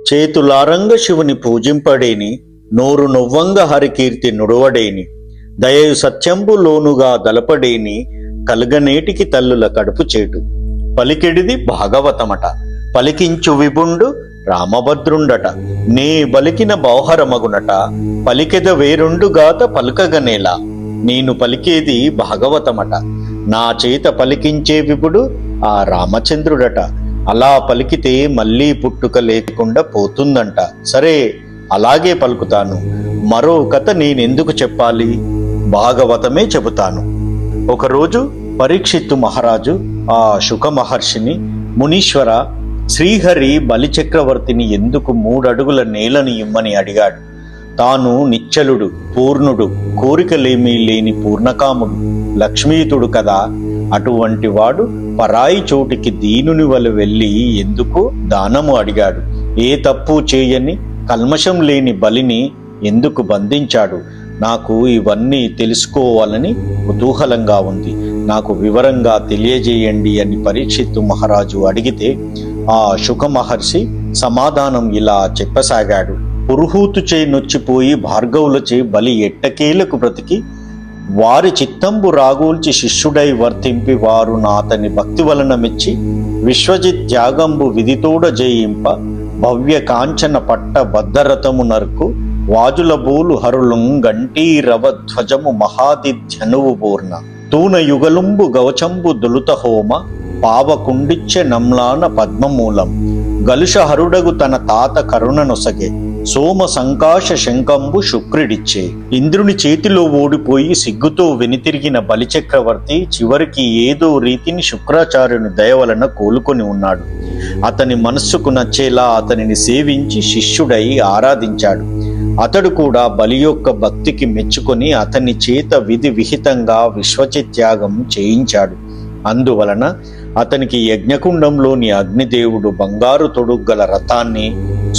చేతులారంగ శివుని పూజింపడేని, నోరు నొవ్వంగ హరికీర్తి నుడవడేని, దయయు సత్యంబు లోనుగా దలపడేని, కలుగనేటికి తల్లుల కడుపు చేటు. పలికెడిది భాగవతమట, పలికించు విభుండు రామభద్రుండట. నే బలికిన బౌహరమగునట, పలికెద వేరుండుగాత పలుకగనేలా. నేను పలికేది భాగవతమట, నా చేత పలికించే విభుడు ఆ రామచంద్రుడట. అలా పలికితే మళ్ళీ పుట్టుక లేకుండా పోతుందంట. సరే, అలాగే పలుకుతాను. మరో కథ నేనెందుకు చెప్పాలి, భాగవతమే చెబుతాను. ఒకరోజు పరీక్షిత్తు మహారాజు ఆ శుక మహర్షిని, మునీశ్వర, శ్రీహరి బలిచక్రవర్తిని ఎందుకు 3 అడుగుల నేలను ఇమ్మని అడిగాడు. తాను నిశ్చలుడు, పూర్ణుడు, కోరికలేమీ లేని పూర్ణకాముడు, లక్ష్మీతుడు కదా. అటువంటి వాడు పరాయి చోటికి దీనుని వలె వెళ్ళి ఎందుకు దానము అడిగాడు? ఏ తప్పు చేయని కల్మషం లేని బలిని ఎందుకు బంధించాడు? నాకు ఇవన్నీ తెలుసుకోవాలని కుతూహలంగా ఉంది, నాకు వివరంగా తెలియజేయండి అని పరీక్షిత్తు మహారాజు అడిగితే ఆ శుక మహర్షి సమాధానం ఇలా చెప్పసాగాడు. పురుహూతుచే నొచ్చిపోయి భార్గవులచే బలి ఎట్టకేలకు బ్రతికి వారి చిత్తంబు రాగూల్చి శిష్యుడై వర్తింపి వారు నాతని భక్తి వలన మెచ్చి విశ్వజిత్ త్యాగంబు విధితోడ జయింప భవ్య కాంచన పట్ట బద్ధరథము నర్కు వాజుల బూలు హరులుం గంటీరవ ధ్వజము మహాదిధ్యనువు పూర్ణ తూన యుగలుంబు గవచంబు దులుత హోమ పావకుండిచ్చే నమ్లాన పద్మమూలం గలుష హరుడగు తన తాత కరుణనొసగే సోమ సంకాశ శంకంబు శుక్రుడిచ్చే. ఇంద్రుని చేతిలో ఓడిపోయి సిగ్గుతో వెనుతిరిగిన బలిచక్రవర్తి చివరికి ఏదో రీతిని శుక్రాచార్యుని దయ వలన కోలుకొని ఉన్నాడు. అతని మనస్సుకు నచ్చేలా అతనిని సేవించి శిష్యుడై ఆరాధించాడు. అతడు కూడా బలి యొక్క భక్తికి మెచ్చుకొని అతని చేత విధి విహితంగా విశ్వచిత్యాగం చేయించాడు. అందువలన అతనికి యజ్ఞకుండంలోని అగ్నిదేవుడు బంగారు తొడుగ్గల రథాన్ని,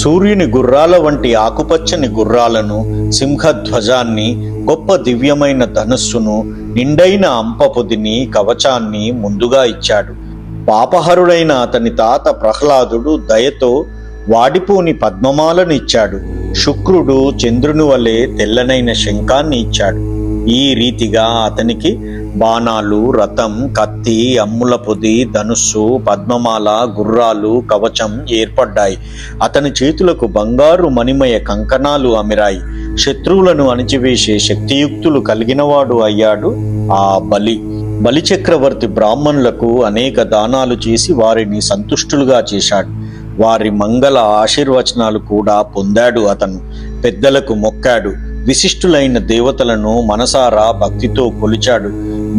సూర్యుని గుర్రాల వంటి ఆకుపచ్చని గుర్రాలను, సింహధ్వజాన్ని, గొప్ప దివ్యమైన ధనుస్సును, నిండైన అంపపొదిని, కవచాన్ని ముందుగా ఇచ్చాడు. పాపహరుడైన అతని తాత ప్రహ్లాదుడు దయతో వాడిపోని పద్మమాలను ఇచ్చాడు. శుక్రుడు చంద్రుని వలె తెల్లనైన శంఖాన్ని ఇచ్చాడు. ఈ రీతిగా అతనికి బాణాలు, రథం, కత్తి, అమ్ముల పొది, ధనుస్సు, పద్మమాల, గుర్రాలు, కవచం ఏర్పడ్డాయి. అతని చేతులకు బంగారు మణిమయ కంకణాలు అమిరాయి. శత్రువులను అణిచివేసే శక్తియుక్తులు కలిగినవాడు అయ్యాడు ఆ బలి. బలిచక్రవర్తి బ్రాహ్మణులకు అనేక దానాలు చేసి వారిని సంతుష్టులుగా చేశాడు. వారి మంగళ ఆశీర్వచనాలు కూడా పొందాడు. అతను పెద్దలకు మొక్కాడు. విశిష్టులైన దేవతలను మనసారా భక్తితో కొలిచాడు.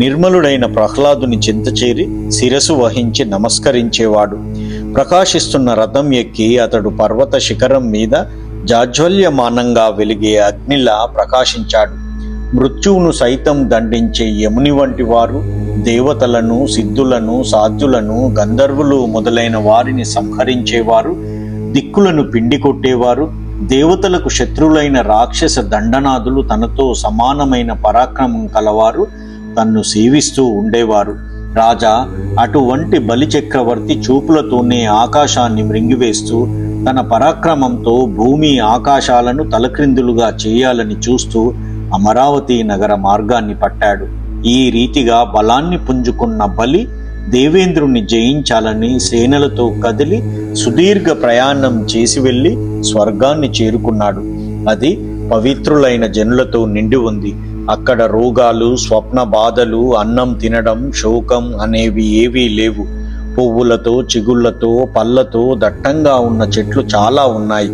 నిర్మలుడైన ప్రహ్లాదుని చింతచేరి శిరసు వహించి నమస్కరించేవాడు. ప్రకాశిస్తున్న రథం ఎక్కి అతడు పర్వత శిఖరం మీద జాజ్వల్యమానంగా వెలిగే అగ్నిలా ప్రకాశించాడు. మృత్యువును సైతం దండించే యముని వంటి వారు దేవతలను, సిద్ధులను, సాధ్యులను, గంధర్వులు మొదలైన వారిని సంహరించేవారు, దిక్కులను పిండి కొట్టేవారు, దేవతలకు శత్రువులైన రాక్షస దండనాదులు తనతో సమానమైన పరాక్రమం కలవారు తన్ను సేవిస్తూ ఉండేవారు. రాజా, అటువంటి బలిచక్రవర్తి చూపులతోనే ఆకాశాన్ని మృంగివేస్తూ తన పరాక్రమంతో భూమి ఆకాశాలను తలక్రిందులుగా చేయాలని చూస్తూ అమరావతి నగర మార్గాన్ని పట్టాడు. ఈ రీతిగా బలాన్ని పుంజుకున్న బలి దేవేంద్రుణ్ణి జయించాలని సేనలతో కదిలి సుదీర్ఘ ప్రయాణం చేసి వెళ్ళి స్వర్గాన్ని చేరుకున్నాడు. అది పవిత్రులైన జనులతో నిండి ఉంది. అక్కడ రోగాలు, స్వప్న బాధలు, అన్నం తినడం, శోకం అనేవి ఏవీ లేవు. పువ్వులతో, చిగుళ్లతో, పళ్ళతో దట్టంగా ఉన్న చెట్లు చాలా ఉన్నాయి.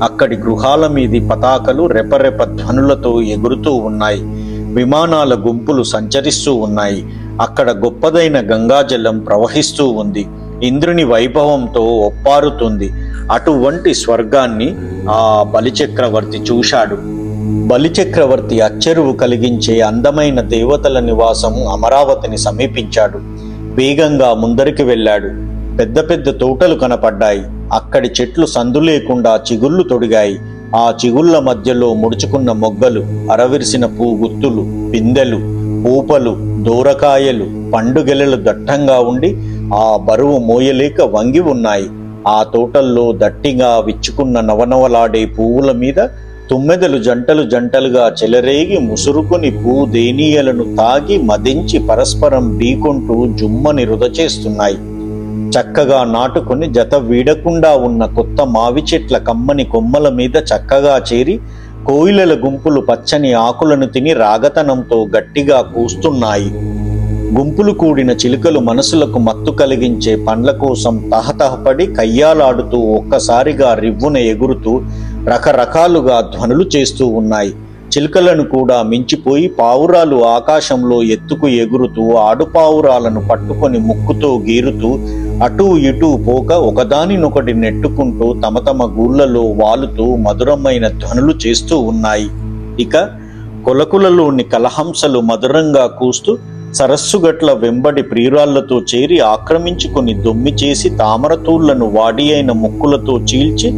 అక్కడి గృహాల మీది పతాకలు రెపరెప ధ్వనులతో ఎగురుతూ ఉన్నాయి. విమానాల గుంపులు సంచరిస్తూ ఉన్నాయి. అక్కడ గొప్పదైన గంగాజలం ప్రవహిస్తూ ఉంది. ఇంద్రుని వైభవంతో ఒప్పారుతుంది. అటువంటి స్వర్గాన్ని ఆ బలిచక్రవర్తి చూశాడు. బలిచక్రవర్తి అచ్చెరువు కలిగించే అందమైన దేవతల నివాసం అమరావతిని సమీపించాడు. వేగంగా ముందరికి వెళ్ళాడు. పెద్ద పెద్ద తోటలు కనపడ్డాయి. అక్కడి చెట్లు సందు లేకుండా చిగుళ్ళు తొడిగాయి. ఆ చిగుళ్ల మధ్యలో ముడుచుకున్న మొగ్గలు, అరవిరిసిన పూగుత్తులు, పిందెలు, పూపలు, దూరకాయలు, పండుగెలలు దట్టంగా ఉండి ఆ బరువు మోయలేక వంగి ఉన్నాయి. ఆ తోటల్లో దట్టిగా విచ్చుకున్న నవనవలాడే పువ్వుల మీద తుమ్మెదలు జంటలు జంటలుగా చెలరేగి ముసురుకొని భూదేనీయలను తాగి మదించి పరస్పరం ఢీకొంటూ జుమ్మని వృధ చేస్తున్నాయి. చక్కగా నాటుకొని జత వీడకుండా ఉన్న కొత్త మావి చెట్ల కమ్మని కొమ్మల మీద చక్కగా చేరి కోయిలల గుంపులు పచ్చని ఆకులను తిని రాగతనంతో గట్టిగా కూస్తున్నాయి. గుంపులు కూడిన చిలుకలు మనసులకు మత్తు కలిగించే పండ్ల కోసం తహతహపడి కయ్యాలాడుతూ ఒక్కసారిగా రివ్వున ఎగురుతూ రకరకాలుగా ధ్వనులు చేస్తూ ఉన్నాయి. చిలుకలను కూడా మించిపోయి పావురాలు ఆకాశంలో ఎత్తుకు ఎగురుతూ ఆడుపావురాలను పట్టుకొని ముక్కుతో గీరుతూ అటూ ఇటూ పోక ఒకదానినొకటి నెట్టుకుంటూ తమ తమ గూళ్ళలో వాలుతూ మధురమైన ధ్వనులు చేస్తూ ఉన్నాయి. ఇక కొలకులలోని కలహంసలు మధురంగా కూస్తూ సరస్సుగట్ల వెంబడి ప్రియురాళ్లతో చేరి ఆక్రమించుకొని దొమ్మి చేసి తామరతూళ్లను వాడి అయిన ముక్కులతో చీల్చి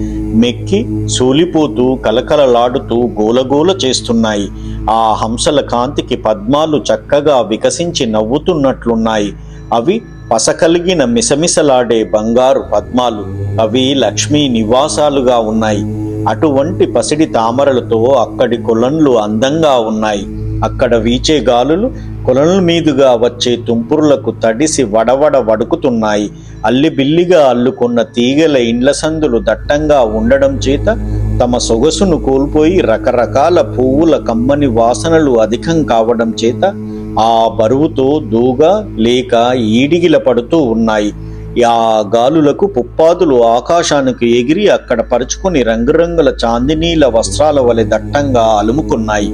మెక్కి సూలిపోతూ కలకలలాడుతూ గోలగోల చేస్తున్నాయి. ఆ హంసల కాంతికి పద్మాలు చక్కగా వికసించి నవ్వుతున్నట్లున్నాయి. అవి పసకలిగిన మిసమిసలాడే బంగారు పద్మాలు. అవి లక్ష్మీ నివాసాలుగా ఉన్నాయి. అటువంటి పసిడి తామరలతో అక్కడి కొలన్లు అందంగా ఉన్నాయి. అక్కడ వీచే గాలులు కొలనుల మీదుగా వచ్చే తుంపురులకు తడిసి వడవడ వడుకుతున్నాయి. అల్లిబిల్లిగా అల్లుకున్న తీగల ఇండ్ల సందులు దట్టంగా ఉండడం చేత తమ సొగసును కోల్పోయి రకరకాల పువ్వుల కమ్మని వాసనలు అధికం కావడం చేత ఆ బరువుతో దూగ లేక ఈడిగిల పడుతూ ఉన్నాయి. ఆ గాలులకు పుప్పాదులు ఆకాశానికి ఎగిరి అక్కడ పరుచుకుని రంగురంగుల చాందినీల వస్త్రాల వలె దట్టంగా అలుముకున్నాయి.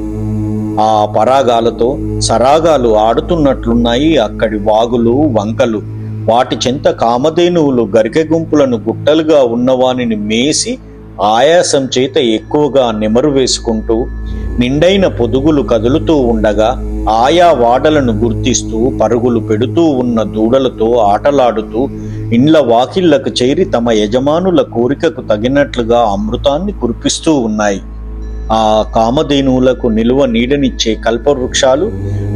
ఆ పరాగాలతో సరాగాలు ఆడుతున్నట్లున్నాయి అక్కడి వాగులు వంకలు. వాటి చెంత కామధేనువులు గరికె గుంపులను గుట్టలుగా ఉన్నవానిని మేసి ఆయాసం చేత ఎక్కువగా నెమరు వేసుకుంటూ నిండైన పొదుగులు కదులుతూ ఉండగా ఆయా వాడలను గుర్తిస్తూ పరుగులు పెడుతూ ఉన్న దూడలతో ఆటలాడుతూ ఇండ్ల వాకిళ్లకు చేరి తమ యజమానుల కోరికకు తగినట్లుగా అమృతాన్ని కురిపిస్తూ ఉన్నాయి. ఆ కామధేనువులకు నిలువ నీడనిచ్చే కల్పవృక్షాలు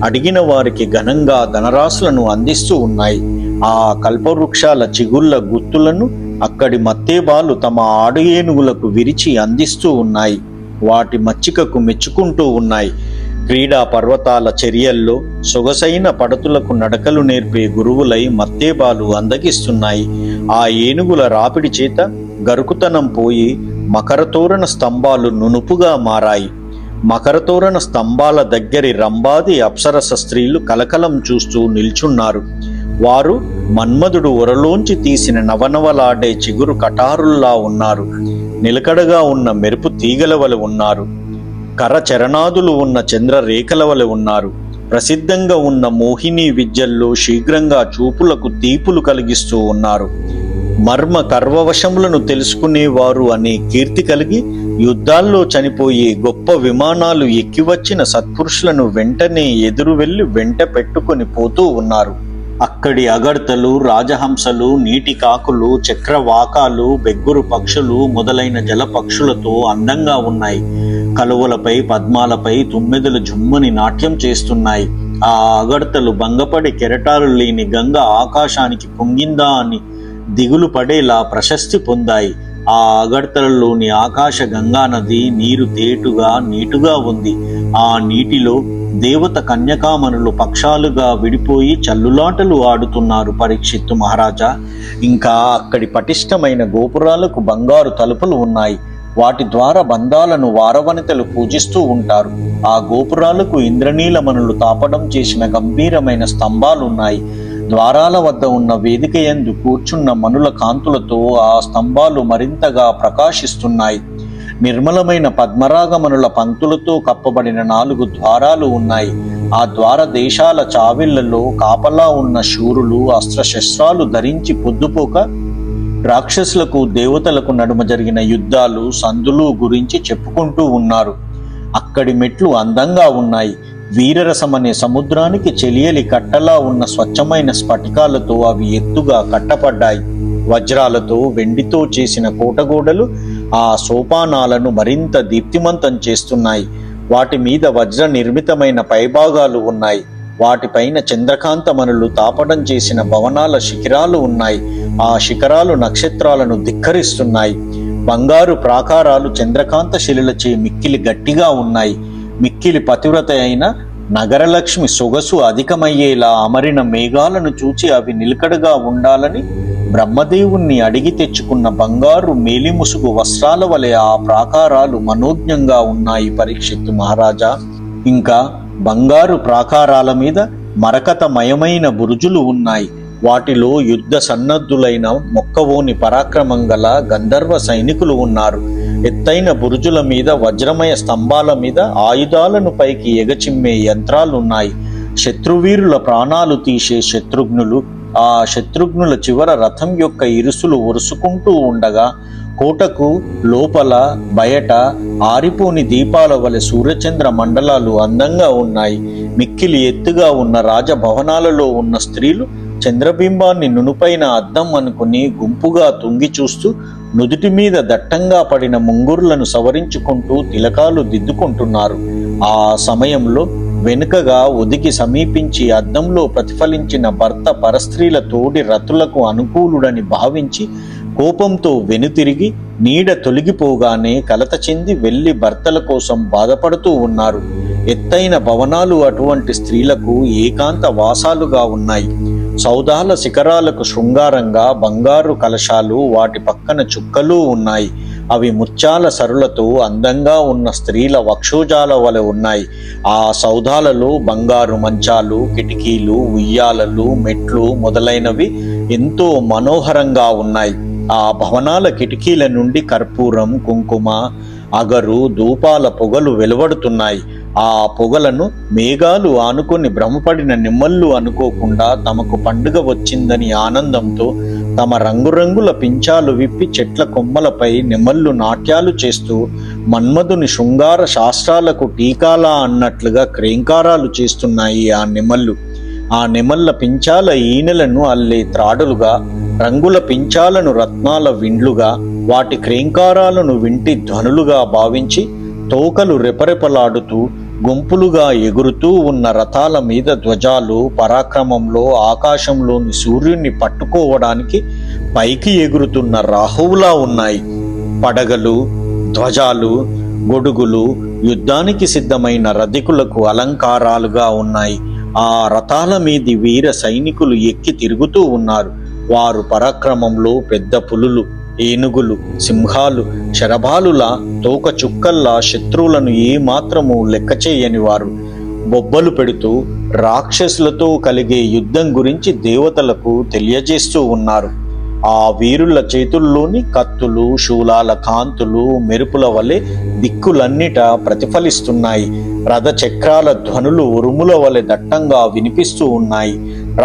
అడిగిన వారికి ఘనంగా ధనరాశులను అందిస్తూ ఉన్నాయి. ఆ కల్పవృక్షాల చిగుళ్ల గుత్తులను అక్కడి మత్తేబాలు తమ ఆడు ఏనుగులకు విరిచి అందిస్తూ ఉన్నాయి. వాటి మచ్చికకు మెచ్చుకుంటూ ఉన్నాయి. క్రీడా పర్వతాల చర్యల్లో సొగసైన పడతులకు నడకలు నేర్పే గురువులై మత్తేబాలు అందగిస్తున్నాయి. ఆ ఏనుగుల రాపిడి చేత గరుకుతనం పోయి మకరతోరణ స్తంభాలు నునుపుగా మారాయి. మకరతోరణ స్తంభాల దగ్గరి రంబాది అప్సరస స్త్రీలు కలకలం చూస్తూ నిల్చున్నారు. వారు మన్మధుడు ఒరలోంచి తీసిన నవనవలాడే చిగురు కటారుల్లా ఉన్నారు. నిలకడగా ఉన్న మెరుపు తీగల వలె ఉన్నారు. కరచరణాదులు ఉన్న చంద్రరేఖల వలె ఉన్నారు. ప్రసిద్ధంగా ఉన్న మోహిని విద్యల్లో శీఘ్రంగా చూపులకు తీపులు కలిగిస్తూ ఉన్నారు. మర్మ కర్వవశములను తెలుసుకునేవారు అనే కీర్తి కలిగి యుద్ధాల్లో చనిపోయే గొప్ప విమానాలు ఎక్కివచ్చిన సత్పురుషులను వెంటనే ఎదురు వెళ్లి వెంట పెట్టుకొని పోతూ ఉన్నారు. అక్కడి అగర్తలు, రాజహంసలు, నీటి కాకులు, చక్రవాకాలు, బెగ్గురు పక్షులు మొదలైన జల పక్షులతో అందంగా ఉన్నాయి. కలువలపై పద్మాలపై తుమ్మెదలు జుమ్మని నాట్యం చేస్తున్నాయి. ఆ అగర్తలు భంగపడి కెరటాలు లేని గంగ ఆకాశానికి పొంగిందా అని దిగులు పడేలా ప్రశస్తి పొందాయి. ఆ అగర్తలలోని ఆకాశ గంగా నది నీరు తేటుగా నీటుగా ఉంది. ఆ నీటిలో దేవత కన్యకామణులు పక్షాలుగా విడిపోయి చల్లులాటలు ఆడుతున్నారు పరీక్షిత్తు మహారాజా. ఇంకా అక్కడి పటిష్టమైన గోపురాలకు బంగారు తలుపులు ఉన్నాయి. వాటి ద్వారా బంధాలను వారవనితలు పూజిస్తూ ఉంటారు. ఆ గోపురాలకు ఇంద్రనీలమణులు తాపడం చేసిన గంభీరమైన స్తంభాలున్నాయి. ద్వారాల వద్ద ఉన్న వేదిక యందు కూర్చున్న మనుల కాంతులతో ఆ స్తంభాలు మరింతగా ప్రకాశిస్తున్నాయి. నిర్మలమైన పద్మరాగమనుల పంక్తులతో కప్పబడిన 4 ద్వారాలు ఉన్నాయి. ఆ ద్వార దేశాల చావిళ్లలో కాపలా ఉన్న శూరులు అస్త్రశస్త్రాలు ధరించి పొద్దుపోక రాక్షసులకు దేవతలకు నడుమ జరిగిన యుద్ధాలు సందులు గురించి చెప్పుకుంటూ ఉన్నారు. అక్కడి మెట్లు అందంగా ఉన్నాయి. వీరరసమనే సముద్రానికి చెలియలి కట్టలా ఉన్న స్వచ్ఛమైన స్ఫటికాలతో అవి ఎత్తుగా కట్టపడ్డాయి. వజ్రాలతో వెండితో చేసిన కోటగోడలు ఆ సోపానాలను మరింత దీప్తిమంతం చేస్తున్నాయి. వాటి మీద వజ్ర నిర్మితమైన పైభాగాలు ఉన్నాయి. వాటిపైన చంద్రకాంతమణులు తాపడం చేసిన భవనాల శిఖరాలు ఉన్నాయి. ఆ శిఖరాలు నక్షత్రాలను ధిక్కరిస్తున్నాయి. బంగారు ప్రాకారాలు చంద్రకాంత శిలలచే మిక్కిలి గట్టిగా ఉన్నాయి. మిక్కిలి పతివ్రత అయిన నగరలక్ష్మి సొగసు అధికమయ్యేలా అమరిన మేఘాలను చూచి అవి నిలకడగా ఉండాలని బ్రహ్మదేవుణ్ణి అడిగి తెచ్చుకున్న బంగారు మేలిముసుగు వస్త్రాల వలె ఆ ప్రాకారాలు మనోజ్ఞంగా ఉన్నాయి పరీక్షిత్తు మహారాజా. ఇంకా బంగారు ప్రాకారాల మీద మరకతమయమైన బురుజులు ఉన్నాయి. వాటిలో యుద్ధ సన్నద్ధులైన మొక్కవోని పరాక్రమం గల గంధర్వ సైనికులు ఉన్నారు. ఎత్తైన బురుజుల మీద వజ్రమయ స్తంభాల మీద ఆయుధాలను పైకి ఎగచిమ్మే యంత్రాలున్నాయి. శత్రువీరుల ప్రాణాలు తీసే శత్రుఘ్నులు. ఆ శత్రుఘ్నుల చివర రథం యొక్క ఇరుసులు ఒరుసుకుంటూ ఉండగా కోటకు లోపల బయట ఆరిపోని దీపాల వలె సూర్యచంద్ర మండలాలు అందంగా ఉన్నాయి. మిక్కిలి ఎత్తుగా ఉన్న రాజభవనాలలో ఉన్న స్త్రీలు చంద్రబింబాన్ని నునుపైన అద్దం అనుకుని గుంపుగా తుంగి చూస్తూ నుదుటి మీద దట్టంగా పడిన ముంగురులను సవరించుకుంటూ తిలకాలు దిద్దుకుంటున్నారు. ఆ సమయంలో వెనుకగా ఒదిగి సమీపించి అద్దంలో ప్రతిఫలించిన భర్త పరస్త్రీల తోడి రతులకు అనుకూలుడని భావించి కోపంతో వెనుతిరిగి నీడ తొలగిపోగానే కలత చెంది వెళ్లి భర్తల కోసం బాధపడుతూ ఉన్నారు. ఎత్తైన భవనాలు అటువంటి స్త్రీలకు ఏకాంత వాసాలుగా ఉన్నాయి. సౌదాల శిఖరాలకు శృంగారంగా బంగారు కలశాలు, వాటి పక్కన చుక్కలు ఉన్నాయి. అవి ముత్యాల సరులతో అందంగా ఉన్న స్త్రీల వక్షోజాల వలె ఉన్నాయి. ఆ సౌధాలలో బంగారు మంచాలు, కిటికీలు, ఉయ్యాలలు, మెట్లు మొదలైనవి ఎంతో మనోహరంగా ఉన్నాయి. ఆ భవనాల కిటికీల నుండి కర్పూరం, కుంకుమ, అగరు, ధూపాల పొగలు వెలువడుతున్నాయి. ఆ పొగలను మేఘాలు ఆనుకొని భ్రమపడిన నిమ్మళ్ళు అనుకోకుండా తమకు పండుగ వచ్చిందని ఆనందంతో తమ రంగురంగుల పించాలు విప్పి చెట్ల కొమ్మలపై నిమ్మళ్ళు నాట్యాలు చేస్తూ మన్మధుని శృంగార శాస్త్రాలకు టీకాలా అన్నట్లుగా క్రేంకారాలు చేస్తున్నాయి ఆ నిమ్మళ్ళు. ఆ నిమ్మళ్ళ పించాల ఈనెలను అల్లే త్రాడులుగా, రంగుల పించాలను రత్నాల విండ్లుగా, వాటి క్రేంకారాలను వింటి ధ్వనులుగా భావించి తోకలు రెపరెపలాడుతూ గుంపులుగా ఎగురుతూ ఉన్న రథాల మీద ధ్వజాలు పరాక్రమంలో ఆకాశంలోని సూర్యుణ్ణి పట్టుకోవడానికి పైకి ఎగురుతున్న రాహువులా ఉన్నాయి. పడగలు, ధ్వజాలు, గొడుగులు యుద్ధానికి సిద్ధమైన రథికులకు అలంకారాలుగా ఉన్నాయి. ఆ రథాల మీది వీర సైనికులు ఎక్కి తిరుగుతూ ఉన్నారు. వారు పరాక్రమంలో పెద్ద పులులు, ఏనుగులు, సింహాలు, శరభాలులా తోక చుక్కల్లా శత్రువులను ఏమాత్రము లెక్క చేయని వారు. బొబ్బలు పెడుతూ రాక్షసులతో కలిగే యుద్ధం గురించి దేవతలకు తెలియజేస్తూ ఉన్నారు. ఆ వీరుల చేతుల్లోని కత్తులు, శూలాల కాంతులు మెరుపుల వలె దిక్కులన్నిట ప్రతిఫలిస్తున్నాయి. రథ చక్రాల ధ్వనులు ఉరుముల వలె దట్టంగా వినిపిస్తూ ఉన్నాయి.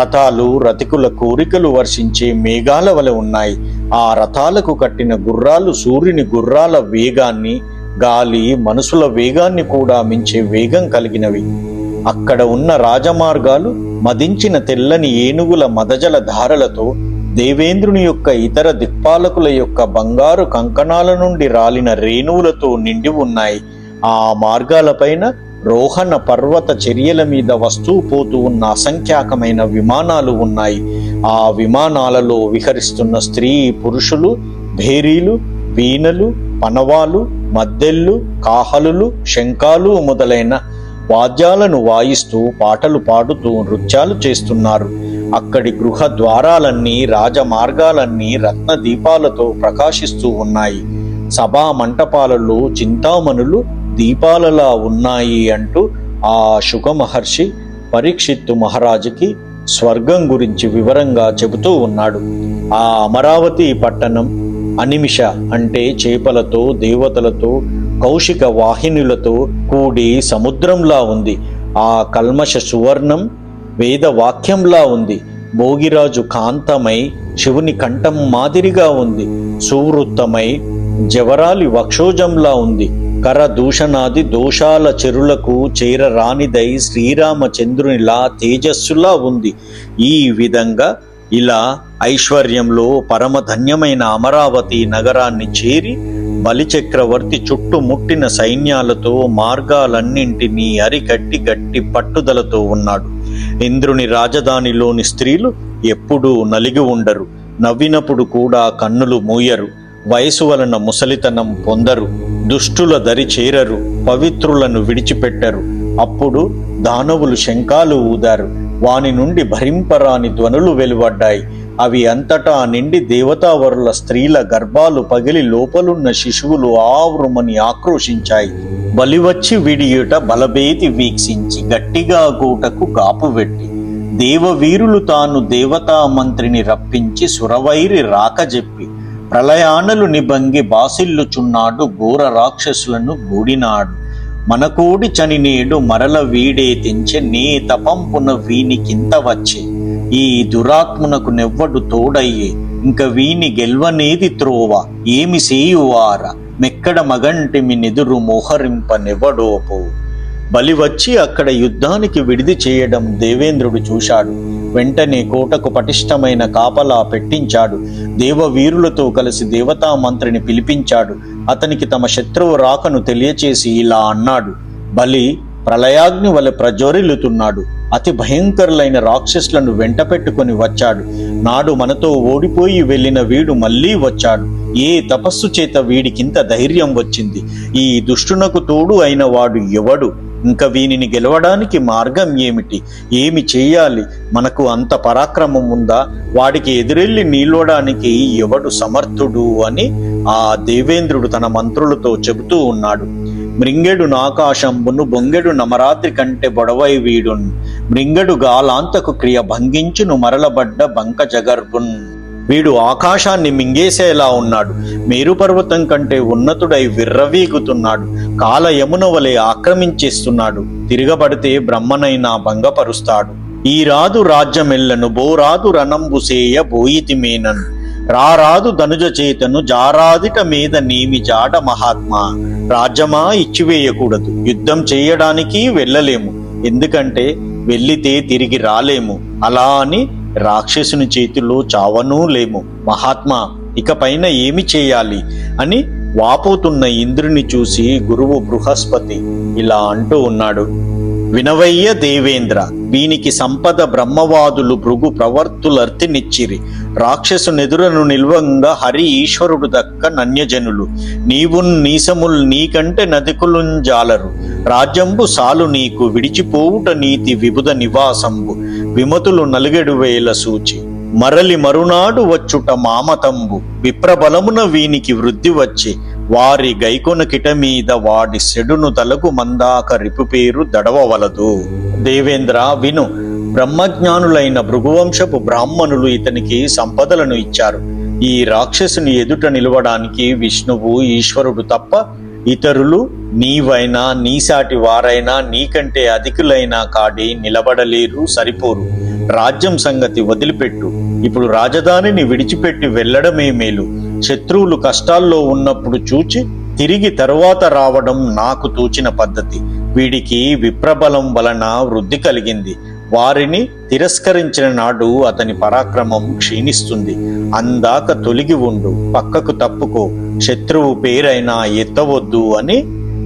రథాలు రథికుల కోరికలు వర్షించే మేఘాల వలె ఉన్నాయి. ఆ రథాలకు కట్టిన గుర్రాలు సూర్యుని గుర్రాల వేగాన్ని, గాలి మనుషుల వేగాన్ని కూడా మించే వేగం కలిగినవి. అక్కడ ఉన్న రాజమార్గాలు మదించిన తెల్లని ఏనుగుల మదజల ధారలతో, దేవేంద్రుని యొక్క ఇతర దిక్పాలకుల యొక్క బంగారు కంకణాల నుండి రాలిన రేణువులతో నిండి ఉన్నాయి. ఆ మార్గాలపైన రోహణ పర్వత చర్యల మీద వస్తూ పోతూ ఉన్న అసంఖ్యాకమైన విమానాలు ఉన్నాయి. ఆ విమానాలలో విహరిస్తున్న స్త్రీ పురుషులు, భేరీలు, వీణలు, పనవాలు, మద్దెళ్ళు, కాహలులు, శంఖాలు మొదలైన వాద్యాలను వాయిస్తూ పాటలు పాడుతూ నృత్యాలు చేస్తున్నారు. అక్కడి గృహ ద్వారాలన్నీ, రాజమార్గాలన్నీ రత్న దీపాలతో ప్రకాశిస్తూ ఉన్నాయి. సభా మంటపాలలో చింతామణులు దీపాలలా ఉన్నాయి అంటూ ఆ శుక మహర్షి పరీక్షిత్తు మహారాజుకి స్వర్గం గురించి వివరంగా చెబుతూ ఉన్నాడు. ఆ అమరావతి పట్టణం అనిమిష అంటే చేపలతో, దేవతలతో, కౌశిక వాహినులతో కూడి సముద్రంలా ఉంది. ఆ కల్మష సువర్ణం వేదవాక్యంలా ఉంది. భోగిరాజు కాంతమై శివుని కంఠం మాదిరిగా ఉంది. సువృత్తమై జవరాలి వక్షోజంలా ఉంది. కర దూషణాది దోషాల చెరులకు చేరరానిదై శ్రీరామచంద్రునిలా తేజస్సులా ఉంది. ఈ విధంగా ఇలా ఐశ్వర్యంలో పరమధన్యమైన అమరావతి నగరాన్ని చేరి బలిచక్రవర్తి చుట్టుముట్టిన సైన్యాలతో మార్గాలన్నింటినీ అరికట్టి గట్టి పట్టుదలతో ఉన్నాడు. ఇంద్రుని రాజధానిలోని స్త్రీలు ఎప్పుడూ నలిగి ఉండరు. నవ్వినప్పుడు కూడా కన్నులు మూయరు. వయసు వలన ముసలితనం పొందరు. దుష్టుల దరి చేరరు. పవిత్రులను విడిచిపెట్టరు. అప్పుడు దానవులు శంఖాలు ఊదారు. వాని నుండి భరింపరాని ధ్వనులు వెలువడ్డాయి. అవి అంతటా నిండి దేవతావరుల స్త్రీల గర్భాలు పగిలి లోపలున్న శిశువులు ఆవృమని ఆక్రోశించాయి. బలివచ్చి విడియుట బలభేది వీక్షించి గట్టిగా గూటకు గాపువెట్టి దేవవీరులు తాను దేవతా మంత్రిని రప్పించి సురవైరి రాకజెప్పి ప్రళయానలు నిబంగి బాసిల్లుచున్నాడు. ఘోర రాక్షసులను గూడినాడు. మనకోడి చనినేడు మరల వీడే తెంచె నీ తపంపున వీనికింత వచ్చే ఈ దురాత్మునకు నెవ్వడు తోడయ్యే ఇంక వీని గెల్వనేది త్రోవ ఏమి సేయువార మెక్కడ మగంటిమి నెదురు మోహరింప నెవ్వడోపో. బలి వచ్చి అక్కడ యుద్ధానికి విడిది చేయడం దేవేంద్రుడు చూశాడు. వెంటనే కోటకు పటిష్టమైన కాపలా పెట్టించాడు. దేవవీరులతో కలిసి దేవతా మంత్రిని పిలిపించాడు. అతనికి తమ శత్రువు రాకను తెలియచేసి ఇలా అన్నాడు. బలి ప్రళయాగ్ని వలె ప్రజ్వరిల్లుతున్నాడు. అతి భయంకరులైన రాక్షసులను వెంట పెట్టుకుని వచ్చాడు. నాడు మనతో ఓడిపోయి వెళ్ళిన వీడు మళ్ళీ వచ్చాడు. ఏ తపస్సు చేత వీడికింత ధైర్యం వచ్చింది? ఈ దుష్టునకు తోడు అయిన వాడు ఎవడు? ఇంకా వీనిని గెలవడానికి మార్గం ఏమిటి? ఏమి చేయాలి? మనకు అంత పరాక్రమం ఉందా? వాడికి ఎదురెళ్ళి నిలవడానికి ఎవడు సమర్థుడు అని ఆ దేవేంద్రుడు తన మంత్రులతో చెబుతూ ఉన్నాడు. మృంగెడు నాకాశంబును బొంగెడు నమరాత్రి కంటే బొడవై వీడున్ మృంగెడు గాలాంతకు క్రియ భంగించును మరలబడ్డ బంక జగర్భున్. వీడు ఆకాశాన్ని మింగేసేలా ఉన్నాడు. మేరుపర్వతం కంటే ఉన్నతుడై విర్రవీగుతున్నాడు. కాల యమున వలె ఆక్రమించేస్తున్నాడు. తిరగబడితే బ్రహ్మనైనా భంగపరుస్తాడు. ఈ రాదు రాజ్యమెల్లను బోరాదు రణంబుసేయ బోయితిమేనన్ రారాదు ధనుజ చేతను జారాదిట మీద నేమి జాడ మహాత్మా. రాజ్యమా ఇచ్చివేయకూడదు. యుద్ధం చేయడానికి వెళ్ళలేము. ఎందుకంటే వెళ్ళితే తిరిగి రాలేము. అలా అని రాక్షసుని చేతిలో చావనూ లేము. మహాత్మా, ఇకపైన ఏమి చేయాలి అని వాపోతున్న ఇంద్రుని చూసి గురువు బృహస్పతి ఇలా అంటూ ఉన్నాడు. వినవయ్య దేవేంద్ర, వీనికి సంపద బ్రహ్మవాదులు భృగు ప్రవర్తులర్తినిచ్చిరి. రాక్షసునెదురను నిల్వంగా హరి ఈశ్వరుడు దక్క నన్యజనులు. నీవున్ నీసముల్ నీకంటే నదికులుంజాలరు. రాజ్యంబు సాలు నీకు విడిచిపోవుట నీతి విబుధ నివాసంబు. విమతులు నలుగెడు వేల సూచి మరలి మరునాడు వచ్చుట మామతంబు. విప్రబలమున వీనికి వృద్ధి వచ్చి వారి గైకొన కిట మీద వాడి సెడును తలకు మందాక రిపుపేరు దడవవలదు. దేవేంద్ర విను. బ్రహ్మజ్ఞానులైన భృగువంశపు బ్రాహ్మణులు ఇతనికి సంపదలను ఇచ్చారు. ఈ రాక్షసుని ఎదుట నిలవడానికి విష్ణువు ఈశ్వరుడు తప్ప ఇతరులు నీవైనా నీసాటి వారైనా నీకంటే అధికులైనా కాడి నిలబడలేరు, సరిపోరు. రాజ్యం సంగతి వదిలిపెట్టు. ఇప్పుడు రాజధానిని విడిచిపెట్టి వెళ్ళడమే మేలు. శత్రువులు కష్టాల్లో ఉన్నప్పుడు చూచి తిరిగి తరువాత రావడం నాకు తోచిన పద్ధతి. వీడికి విప్రబలం వలన వృద్ధి కలిగింది. వారిని తిరస్కరించిన నాడు అతని పరాక్రమం క్షీణిస్తుంది. అందాక తొలగి ఉండు, పక్కకు తప్పుకో, శత్రువు పేరైనా ఎత్తవద్దు అని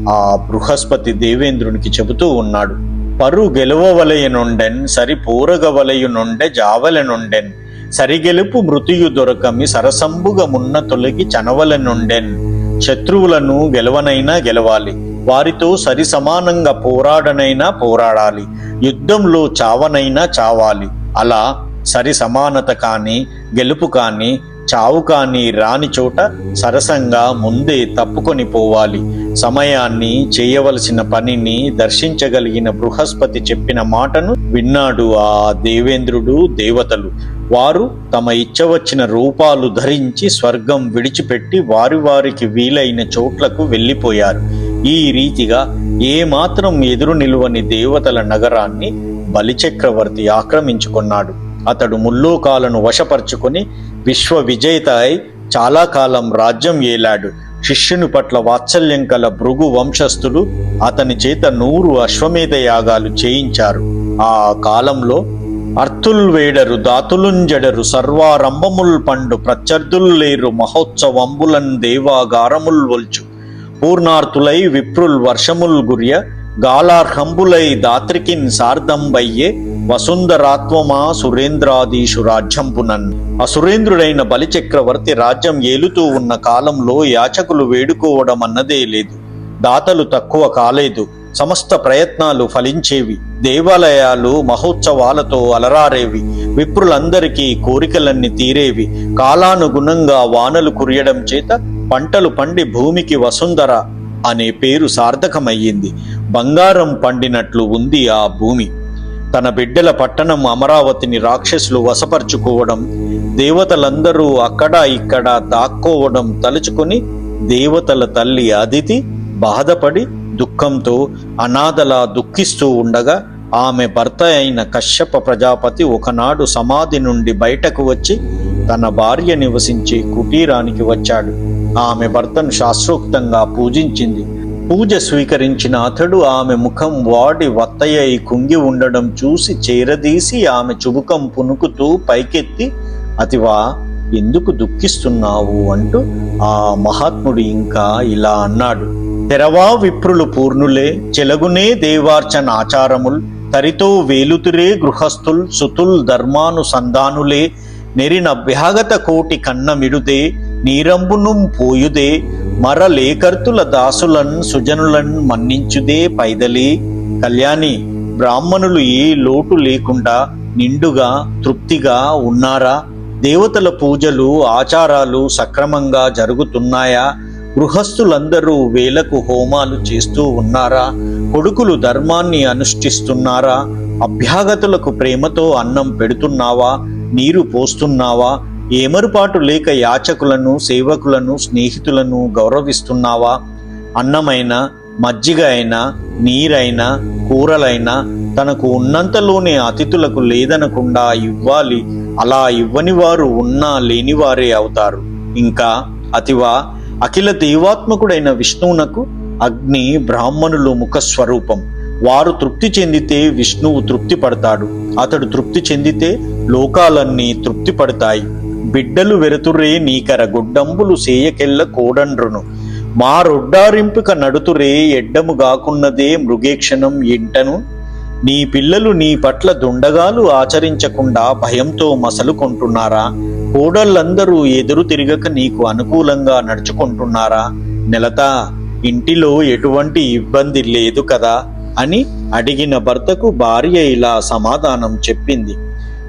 ఆ బృహస్పతి దేవేంద్రునికి చెబుతూ ఉన్నాడు. పరు గెలువవలయనుండెన్ సరి పోరగవలయునుండె జావలెనుండెన్ సరిగెలుపు మృతియు దొరకమి సరసంబుగా మున్న తొలగి చనవలెనుండెన్. శత్రువులను గెలవనైనా గెలవాలి. వారితో సరి సమానంగా పోరాడనైనా పోరాడాలి. యుద్ధంలో చావనైనా చావాలి. అలా సరి సమానత కానీ గెలుపు కానీ చావు కానీ రాని చోట సరసంగా ముందే తప్పుకొని పోవాలి. సమయాన్ని, చేయవలసిన పనిని దర్శించగలిగిన బృహస్పతి చెప్పిన మాటను విన్నాడు ఆ దేవేంద్రుడు, దేవతలు. వారు తమ ఇచ్చవచ్చిన రూపాలు ధరించి స్వర్గం విడిచిపెట్టి వారికి వీలైన చోట్లకు వెళ్ళిపోయారు. ఈ రీతిగా ఏమాత్రం ఎదురు నిలువని దేవతల నగరాన్ని బలిచక్రవర్తి ఆక్రమించుకున్నాడు. అతడు ముల్లోకాలను వశపరుచుకొని విశ్వ విజేత అయి చాలా కాలం రాజ్యం ఏలాడు. శిష్యుని పట్ల వాత్సల్యం కల భృగు వంశస్థులు అతని చేత 100 అశ్వమేధ యాగాలు చేయించారు. ఆ కాలంలో అర్థుల్ వేడరు, దాతులుంజడరు, సర్వారంభముల్ పండు, ప్రత్యర్థుల్ లేరు, మహోత్సవంబులన్ దేవాగారముల్ ఒల్చు, పూర్ణార్థులై విప్రుల్ వర్షముల్ గుర్య, గాలార్హంబులై దాత్రికిన్ సార్దంబయ్యే వసుంధరాత్వమా సురేంద్రాదీషు రాజ్యంపునన్. అసురేంద్రుడైన బలిచక్రవర్తి రాజ్యం ఏలుతూ ఉన్న కాలంలో యాచకులు వేడుకోవడం అన్నదే లేదు. దాతలు తక్కువ కాలేదు. సమస్త ప్రయత్నాలు ఫలించేవి. దేవాలయాలు మహోత్సవాలతో అలరారేవి. విప్రులందరికీ కోరికలన్నీ తీరేవి. కాలానుగుణంగా వానలు కురియడం చేత పంటలు పండి భూమికి వసుంధర అనే పేరు సార్థకమయ్యింది. బంగారం పండినట్లు ఉంది ఆ భూమి. తన బిడ్డల పట్టణం అమరావతిని రాక్షసులు వశపరుచుకోవడం, దేవతలందరూ అక్కడ ఇక్కడ దాక్కోవడం తలుచుకుని దేవతల తల్లి అదితి బాధపడి దుఃఖంతో అనాథలా దుఃఖిస్తూ ఉండగా ఆమె భర్త అయిన కశ్యప ప్రజాపతి ఒకనాడు సమాధి నుండి బయటకు వచ్చి తన భార్య నివసించే కుటీరానికి వచ్చాడు. ఆమె భర్తను శాస్త్రోక్తంగా పూజించింది. పూజ స్వీకరించిన అతడు ఆమె ముఖం వాడి వత్తయ్యి కుంగి ఉండడం చూసి చేరదీసి ఆమె చుబుకం పునుకుతూ పైకెత్తి, అతివా ఎందుకు దుఃఖిస్తున్నావు అంటూ ఆ మహాత్ముడు ఇంకా ఇలా అన్నాడు. తెరవా విప్రులు పూర్ణులే చెలగునే దేవార్చన ఆచారముల్ తరితో వేలుతురే గృహస్థుల్ సుతుల్ ధర్మానుసంధానులే నెరిన వ్యాగత కోటి కన్నమిడుదే నీరంబును పోయుదే మరలేకర్తుల దాసులన్ సుజనులన్ మన్నించుదే పైదలే. కళ్యాణి, బ్రాహ్మణులు ఏ లోటు లేకుండా నిండుగా తృప్తిగా ఉన్నారా? దేవతల పూజలు ఆచారాలు సక్రమంగా జరుగుతున్నాయా? గృహస్థులందరూ వేలకు హోమాలు చేస్తూ ఉన్నారా? కొడుకులు ధర్మాన్ని అనుష్ఠిస్తున్నారా? అభ్యాగతులకు ప్రేమతో అన్నం పెడుతున్నావా? నీరు పోస్తున్నావా? ఏమరుపాటు లేక యాచకులను సేవకులను స్నేహితులను గౌరవిస్తున్నావా? అన్నమైనా మజ్జిగ అయినా నీరైనా కూరలైనా తనకు ఉన్నంతలోనే అతిథులకు లేదనకుండా ఇవ్వాలి. అలా ఇవ్వని వారు ఉన్నా లేనివారే అవుతారు. ఇంకా అతివా, అఖిల దేవాత్మకుడైన విష్ణువునకు అగ్ని బ్రాహ్మణులు ముఖస్వరూపం. వారు తృప్తి చెందితే విష్ణువు తృప్తి పడతాడు. అతడు తృప్తి చెందితే లోకాలన్నీ తృప్తి పడతాయి. బిడ్డలు వెరుతురే నీకర గుడ్డంబులు సేయకెల్ల కోడండ్రును మా రొడ్డారింపుక నడుతురే ఎడ్డము గాకున్నదే మృగేక్షణం ఇంటను. నీ పిల్లలు నీ పట్ల దుండగాలు ఆచరించకుండా భయంతో మసలుకుంటున్నారా? కోడళ్ళందరూ ఎదురు తిరగక నీకు అనుకూలంగా నడుచుకుంటున్నారా? నెలతా, ఇంటిలో ఎటువంటి ఇబ్బంది లేదు కదా అని అడిగిన భర్తకు భార్య ఇలా సమాధానం చెప్పింది.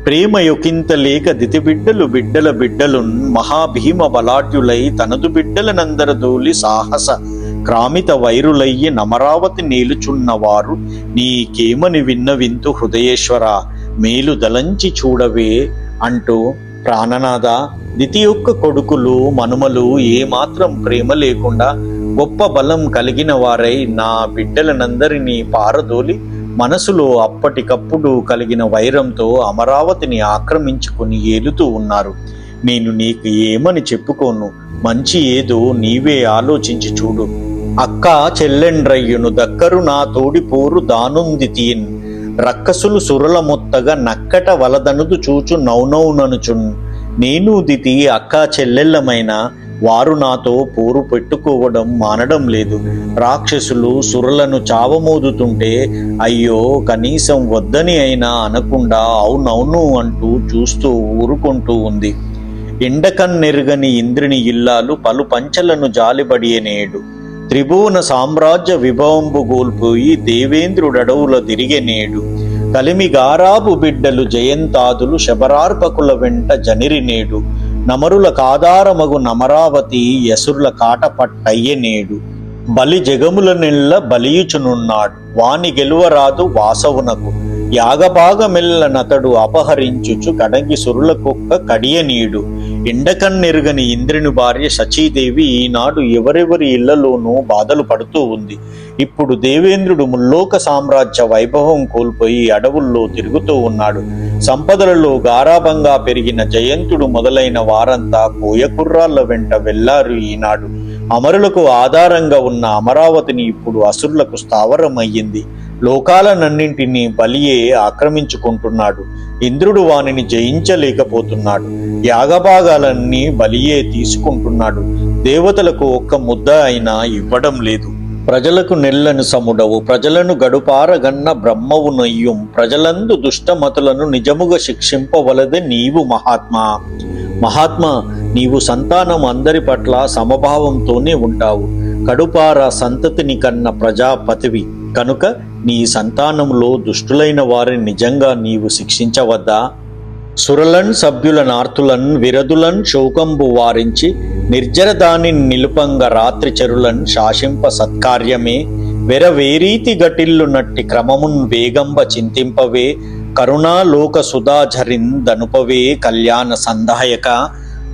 ప్రేమ యొకింత లేక దితిబిడ్డలు బిడ్డల బిడ్డలున్ మహాభీమ బలాఢ్యులై తనదు బిడ్డలనందరదోలి సాహస క్రామిత వైరులయ్యి నమరావతి నేలుచున్నవారు నీకేమని విన్నవింతు హృదయేశ్వర మేలు దలంచి చూడవే అంటూ, ప్రాణనాథ, దితి యొక్క కొడుకులు మనుమలు ఏమాత్రం ప్రేమ లేకుండా గొప్ప బలం కలిగిన వారై నా బిడ్డలనందరినీ పారదోలి మనసులో అప్పటికప్పుడు కలిగిన వైరంతో అమరావతిని ఆక్రమించుకుని ఏలుతూ ఉన్నారు. నేను నీకు ఏమని చెప్పుకోను? మంచి ఏదో నీవే ఆలోచించి చూడు. అక్క చెల్లెండ్రయ్యును దక్కరు నా తోడిపోరు దానుంది తీన్ రక్కసులు సురల మొత్తగా నక్కట వలదనుదు చూచు నౌనౌననుచున్. నేను దితి అక్క చెల్లెళ్ళమైన వారు నాతో పోరు పెట్టుకోవడం మానడం లేదు. రాక్షసులు సురలను చావమోదుతుంటే అయ్యో కనీసం వద్దని అయినా అనకుండా అవునవును అంటూ చూస్తూ ఊరుకుంటూ ఉంది. ఎండకన్నెరుగని ఇంద్రుని ఇల్లాలు పలు పంచలను జాలిబడియనేడు త్రిభువన సామ్రాజ్య విభవంబు గోల్పోయి దేవేంద్రుడడవుల దిరిగెనేడు. కలిమి గారాబు బిడ్డలు జయంతాదులు శబరార్పకుల వెంట జనిరినేడు. నమరుల కాదారమగు నమరావతి యసుర్ల కాటపట్టయ్యనేడు. బలి జగముల నెల్ల బలియుచునున్నాడు వాని గెలువరాదు వాసవునకు. యాగభాగమెల్ల నతడు అపహరించుచు కడంగి సురులకొక్క కడియనీడు. ఎండకన్నెరుగని ఇంద్రుని భార్య శచీదేవి ఈనాడు ఎవరెవరి ఇళ్లలోనూ బాధలు పడుతూ ఉంది. ఇప్పుడు దేవేంద్రుడు ముల్లోక సామ్రాజ్య వైభవం కోల్పోయి అడవుల్లో తిరుగుతూ ఉన్నాడు. సంపదలలో గారాభంగా పెరిగిన జయంతుడు మొదలైన వారంతా కోయకుర్రాళ్ల వెంట వెళ్లారు. ఈనాడు అమరులకు ఆధారంగా ఉన్న అమరావతిని ఇప్పుడు అసురులకు స్థావరమయ్యింది. లోకాలనన్నింటినీ బలియే ఆక్రమించుకుంటున్నాడు. ఇంద్రుడు వానిని జయించలేకపోతున్నాడు. యాగభాగాలన్నీ బలియే తీసుకుంటున్నాడు. దేవతలకు ఒక్క ముద్ద అయినా ఇవ్వడం లేదు. ప్రజలకు నెల్లను సముడవు, ప్రజలను గడుపారగన్న బ్రహ్మవు నొయ్యుం, ప్రజలందు దుష్టమతులను నిజముగా శిక్షింపవలదే నీవు మహాత్మా. మహాత్మా, నీవు సంతానం అందరి పట్ల సమభావంతోనే ఉంటావు. కడుపార సంతతిని కన్న ప్రజాపతివి కనుక నీ సంతానంలో దుష్టులైన వారిని నిజంగా నీవు శిక్షించవద్దా? సురలన్ సభ్యులనార్తులన్ విరదులన్ శోకంబు వారించి నిర్జరదాని నిలుపంగ రాత్రి చెరులన్ శాసింప సత్కార్యమే వెరవేరీతి గటిల్లు నట్టి క్రమమున్ వేగంబ చింతింపవే కరుణాలోక సుధాఝరిన్ దనుపవే కళ్యాణ సందాయక.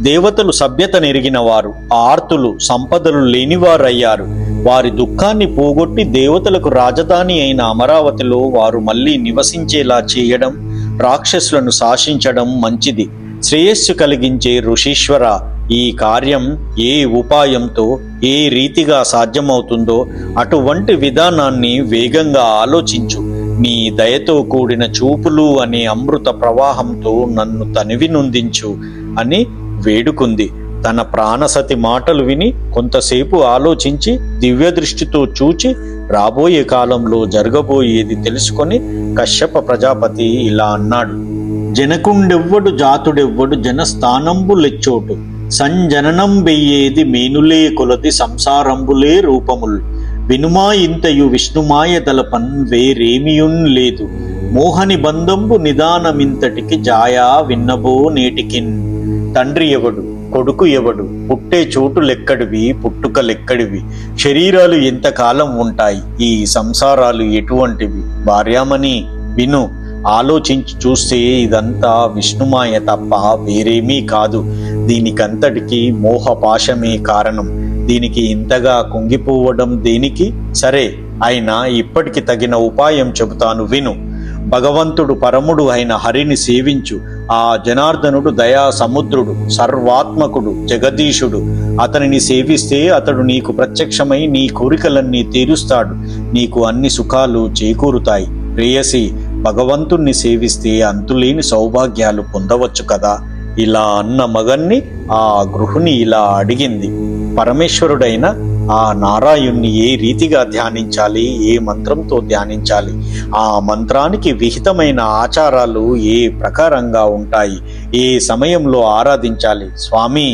దేవతలు సభ్యత నెరిగిన వారు, ఆర్తులు సంపదలు లేనివారయ్యారు. వారి దుఃఖాన్ని పోగొట్టి దేవతలకు రాజధాని అయిన అమరావతిలో వారు మళ్ళీ నివసించేలా చేయడం, రాక్షసులను శాసించడం మంచిది. శ్రేయస్సు కలిగించే ఋషీశ్వర, ఈ కార్యం ఏ ఉపాయంతో ఏ రీతిగా సాధ్యమవుతుందో అటువంటి విధానాన్ని వేగంగా ఆలోచించు. నీ దయతో కూడిన చూపులు అనే అమృత ప్రవాహంతో నన్ను తనివి నొందించు అని వేడుకుంది. తన ప్రాణసతి మాటలు విని కొంతసేపు ఆలోచించి దివ్య దృష్టితో చూచి రాబోయే కాలంలో జరగబోయేది తెలుసుకొని కశ్యప ప్రజాపతి ఇలా అన్నాడు. జనకుండెవ్వడు జాతుడెవ్వడు జనస్థానంబు లెచ్చోటు, సంజననం వెయ్యేది మేనులే కొలది సంసారంబులే రూపముల్, వినుమా ఇంతయు విష్ణుమాయ దలపన్ వేరేమియున్ లేదు, మోహని బంధంబు నిదానమింతటికి జాయా విన్నబో నేటికిన్. తండ్రి ఎవడు, కొడుకు ఎవడు, పుట్టే చోటు లెక్కడివి, పుట్టుక లెక్కడివి, శరీరాలు ఎంతకాలం ఉంటాయి, ఈ సంసారాలు ఎటువంటివి? భార్యామణి విను, ఆలోచించి చూస్తే ఇదంతా విష్ణుమాయ తప్ప వేరేమీ కాదు. దీనికంతటికి మోహపాశమే కారణం. దీనికి ఇంతగా కుంగిపోవడం దేనికి? సరే, అయినా ఇప్పటికి తగిన ఉపాయం చెబుతాను విను. భగవంతుడు పరముడు అయిన హరిని సేవించు. ఆ జనార్దనుడు దయా సముద్రుడు, సర్వాత్మకుడు, జగదీశుడు. అతనిని సేవిస్తే అతడు నీకు ప్రత్యక్షమై నీ కోరికలన్నీ తీరుస్తాడు. నీకు అన్ని సుఖాలు చేకూరుతాయి. ప్రేయసి, భగవంతుణ్ణి సేవిస్తే అంతులేని సౌభాగ్యాలు పొందవచ్చు కదా. ఇలా అన్న మగన్ని ఆ గృహిణి ఇలా అడిగింది. పరమేశ్వరుడైన ఆ నారాయణ్ణి ఏ రీతిగా ధ్యానించాలి, ఏ మంత్రంతో ధ్యానించాలి, ఆ మంత్రానికి విహితమైన ఆచారాలు ఏ ప్రకారంగా ఉంటాయి, ఏ సమయంలో ఆరాధించాలి, స్వామి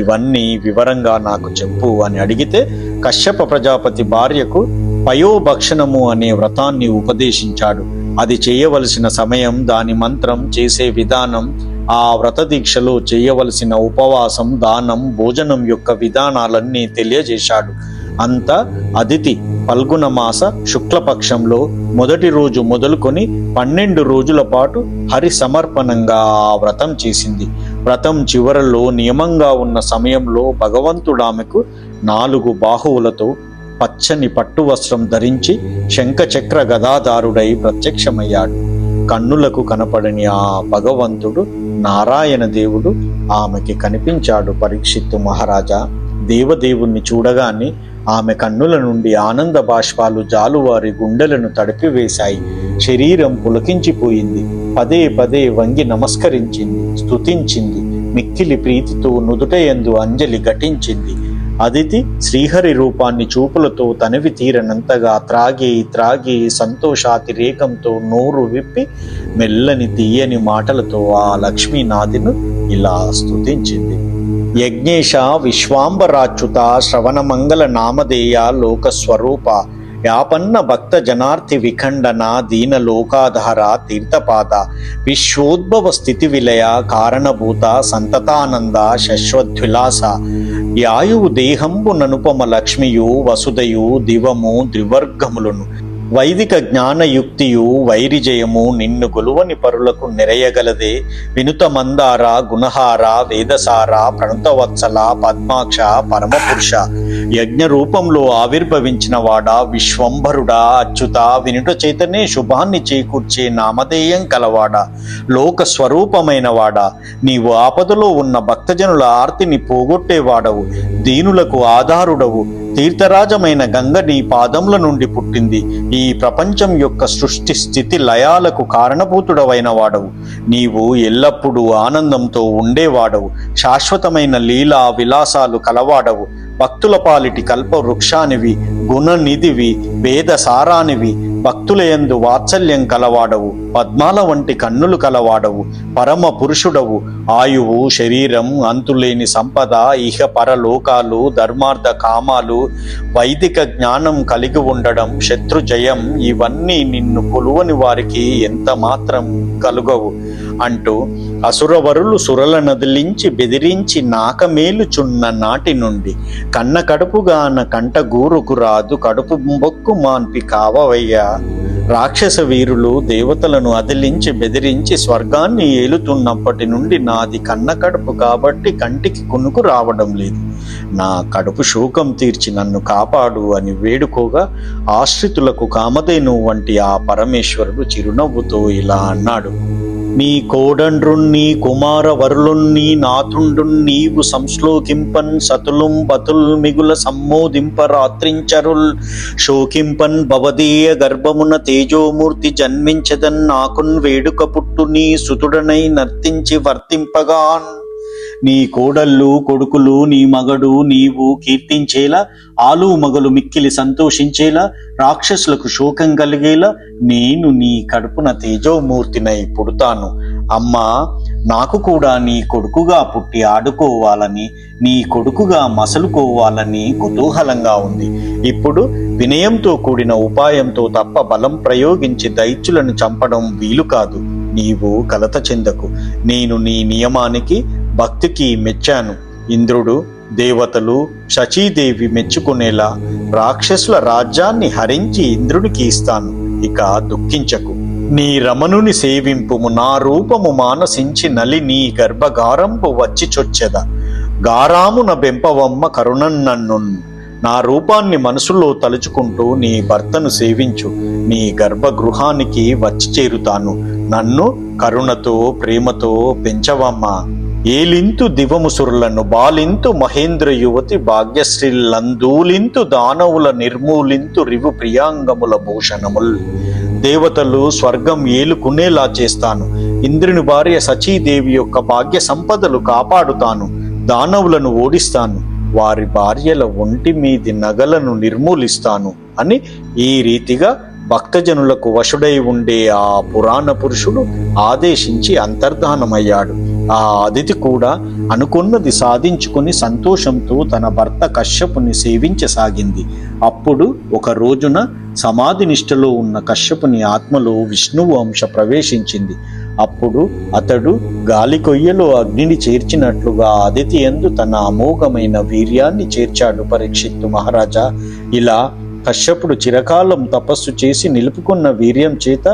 ఇవన్నీ వివరంగా నాకు చెప్పు అని అడిగితే కశ్యప ప్రజాపతి భార్యకు పయోభక్షణము అనే వ్రతాన్ని ఉపదేశించాడు. అది చేయవలసిన సమయం, దాని మంత్రం, చేసే విధానం, ఆ వ్రత దీక్షలో చేయవలసిన ఉపవాసం, దానం, భోజనం యొక్క విధానాలన్నీ తెలియజేశాడు. అంతా అదితి ఫల్గుణ మాస శుక్లపక్షంలో మొదటి రోజు మొదలుకొని 12 రోజుల పాటు హరి సమర్పణంగా ఆ వ్రతం చేసింది. వ్రతం చివరలో నియమంగా ఉన్న సమయంలో భగవంతుడు ఆమెకు 4 బాహువులతో పచ్చని పట్టు వస్త్రం ధరించి శంఖచక్ర గదాధారుడై ప్రత్యక్షమయ్యాడు. కన్నులకు కనపడని ఆ భగవంతుడు నారాయణ దేవుడు ఆమెకి కనిపించాడు. పరీక్షిత్తు మహారాజా, దేవదేవుణ్ణి చూడగానే ఆమె కన్నుల నుండి ఆనంద బాష్పాలు జాలువారి గుండెలను తడిపివేశాయి. శరీరం పులకించిపోయింది. పదే పదే వంగి నమస్కరించింది, స్తుతించింది. మిక్కిలి ప్రీతితో నుదుటయందు అంజలి ఘటించింది. అదితి శ్రీహరి రూపాన్ని చూపులతో తనివి తీరనంతగా త్రాగి త్రాగి సంతోషాతిరేకంతో నోరు విప్పి మెల్లని తీయని మాటలతో ఆ లక్ష్మీనాథును ఇలా స్తుతించింది. యజ్ఞేశ విశ్వాంబరాచ్యుత శ్రవణమంగళ నామధేయ లోకస్వరూప యాపన్న భక్త జనార్థి విఖండన దీన లోకాధార తీర్థపాద విశ్వోద్భవ స్థితి విలయ కారణభూత సంతతానంద శశ్వద్విలాస యాయువు దేహంబు ననుపమ లక్ష్మియు వసుదయు దివము ద్వివర్గములను వైదిక జ్ఞానయుక్తియు వైరిజయము నిన్ను గొలువని పరులకు నెరయగలదే. వినుత మందార గుణహార వేదసార ప్రణుతవత్సల పద్మాక్ష పరమపురుష యజ్ఞ రూపంలో ఆవిర్భవించిన వాడా, విశ్వంభరుడా, అచ్యుత, వినుట చేతనే శుభాన్ని చేకూర్చే నామధేయం కలవాడా, లోక స్వరూపమైన వాడా, నీవు ఆపదలో ఉన్న భక్తజనుల ఆర్తిని పోగొట్టేవాడవు, దీనులకు ఆధారుడవు. తీర్థరాజమైన గంగ నీ పాదముల నుండి పుట్టింది. ఈ ప్రపంచం యొక్క సృష్టి స్థితి లయాలకు కారణభూతుడవైన వాడవు. నీవు ఎల్లప్పుడూ ఆనందంతో ఉండేవాడవు. శాశ్వతమైన లీలా విలాసాలు కలవాడవు. భక్తుల పాలిటి కల్ప వృక్షానివి, గుణనిధివి, వేద సారానివి, భక్తులయందు వాత్సల్యం కలవాడవు, పద్మాల వంటి కన్నులు కలవాడవు, పరమ పురుషుడవు, ఆయువు, శరీరం, అంతులేని సంపద, ఇహ పరలోకాలు, ధర్మార్థ కామాలు, వైదిక జ్ఞానం కలిగి ఉండడం, శత్రుజయం, ఇవన్నీ నిన్ను కొలువని వారికి ఎంత మాత్రం కలుగవు అంటూ అసురవరులు సురల నదిలించి బెదిరించి నాకమేలుచున్న నాటి నుండి కన్న కడుపుగాన కంట గూరుకు రాదు కడుపు బొక్కు మాన్పి కావవయ్యా. రాక్షస వీరులు దేవతలను అదిలించి బెదిరించి స్వర్గాన్ని ఏలుతున్నప్పటి నుండి నాది కన్న కడుపు కాబట్టి కంటికి కునుకు రావడం లేదు. నా కడుపు శోకం తీర్చి నన్ను కాపాడు అని వేడుకోగా ఆశ్రితులకు కామధేను వంటి ఆ పరమేశ్వరుడు చిరునవ్వుతో ఇలా అన్నాడు. నీ కోడండ్రుణ్ణి కుమారవరులుణ్ణి నాథుండున్ నీవు సంశ్లోకింపన్ సతులుం పతుల్ మిగుల సమ్మోదింపరాత్రించరుల్ శోకింపన్ భవదీయ గర్భమున తేజోమూర్తి జన్మించదన్ నాకున్ వేడుక పుట్టు నీ సుతుడనై నర్తించి వర్తింపగాన్. నీ కోడళ్ళు కొడుకులు నీ మగడు నీవు కీర్తించేలా, ఆలు మగలు మిక్కిలి సంతోషించేలా, రాక్షసులకు శోకం కలిగేలా నేను నీ కడుపున తేజోమూర్తినై పుడతాను. అమ్మా, నాకు కూడా నీ కొడుకుగా పుట్టి ఆడుకోవాలని, నీ కొడుకుగా మసలుకోవాలని కుతూహలంగా ఉంది. ఇప్పుడు వినయంతో కూడిన ఉపాయంతో తప్ప బలం ప్రయోగించి దైత్యులను చంపడం వీలు కాదు. నీవు కలత చెందకు. నేను నీ నియమానికి భక్తికి మెచ్చాను. ఇంద్రుడు, దేవతలు, శచీదేవి మెచ్చుకునేలా రాక్షసుల రాజ్యాన్ని హరించి ఇంద్రుడికి ఇస్తాను. ఇక దుఃఖించకు. నీ రమణుని సేవింపుము, నా రూపము మానసించి నలి నీ గర్భగారంపు వచ్చి చొచ్చెద. గారామున బెంపవమ్మ కరుణన్నన్నున్. నా రూపాన్ని మనసులో తలుచుకుంటూ నీ భర్తను సేవించు. నీ గర్భగృహానికి వచ్చి చేరుతాను. నన్ను కరుణతో ప్రేమతో పెంచవమ్మా. ఏలింతు దివముసురులను బాలింతు మహేంద్ర యువతి భాగ్యశ్రీలందూలింతు దానవుల నిర్మూలింతు రివు ప్రియాంగముల భూషణముల్. దేవతలు స్వర్గం ఏలుకునేలా చేస్తాను. ఇంద్రుని భార్య సచీదేవి యొక్క భాగ్య సంపదలు కాపాడుతాను. దానవులను ఓడిస్తాను. వారి భార్యల ఒంటి మీది నగలను నిర్మూలిస్తాను అని ఈ రీతిగా భక్తజనులకు వశుడై ఉండే ఆ పురాణ పురుషుడు ఆదేశించి అంతర్ధానమయ్యాడు. ఆ అదితి కూడా అనుకున్నది సాధించుకుని సంతోషంతో తన భర్త కశ్యపుని సేవించసాగింది. అప్పుడు ఒక రోజున సమాధి నిష్టలో ఉన్న కశ్యపుని ఆత్మలో విష్ణువు అంశ ప్రవేశించింది. అప్పుడు అతడు గాలి కొయ్యలో అగ్నిని చేర్చినట్లుగా అదితి యందు తన అమోఘమైన వీర్యాన్ని చేర్చాడు. పరీక్షిత్తు మహారాజా, ఇలా కశ్యపుడు చిరకాలం తపస్సు చేసి నిలుపుకున్న వీర్యం చేత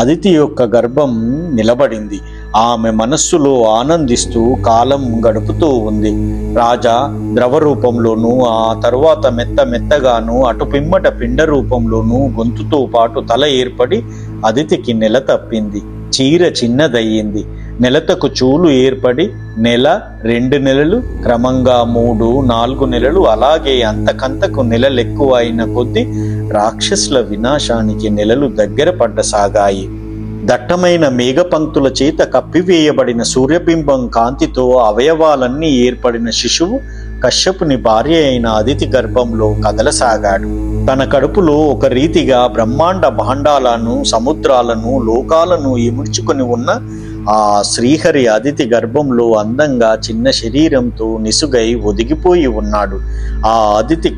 అదితి యొక్క గర్భం నిలబడింది. ఆమె మనస్సులో ఆనందిస్తూ కాలం గడుపుతూ ఉంది. రాజా ద్రవ రూపంలోనూ, ఆ తరువాత మెత్తగాను, అటు పిమ్మట పిండ రూపంలోనూ గొంతుతో పాటు తల ఏర్పడి అదితికి నెల తప్పింది. చీర చిన్నదయ్యింది. నెలతకు చూలు ఏర్పడి 1 2 నెలలు, క్రమంగా 3 4 నెలలు, అలాగే అంతకంతకు నెలలెక్కువ అయిన కొద్దీ రాక్షసుల వినాశానికి నెలలు దగ్గర పడ్డసాగాయి. దట్టమైన మేఘపంక్తుల చేత కప్పివేయబడిన సూర్యబింబం కాంతితో అవయవాలన్నీ ఏర్పడిన శిశువు కశ్యపుని భార్య అయిన అదితి గర్భంలో కదలసాగాడు. తన కడుపులో ఒక రీతిగా బ్రహ్మాండ భాండాలను, సముద్రాలను, లోకాలను ఇముడ్చుకొని ఉన్న ఆ శ్రీహరి అదితి గర్భంలో అందంగా చిన్న శరీరంతో నిసుగై ఒదిగిపోయి ఉన్నాడు. ఆ అదితి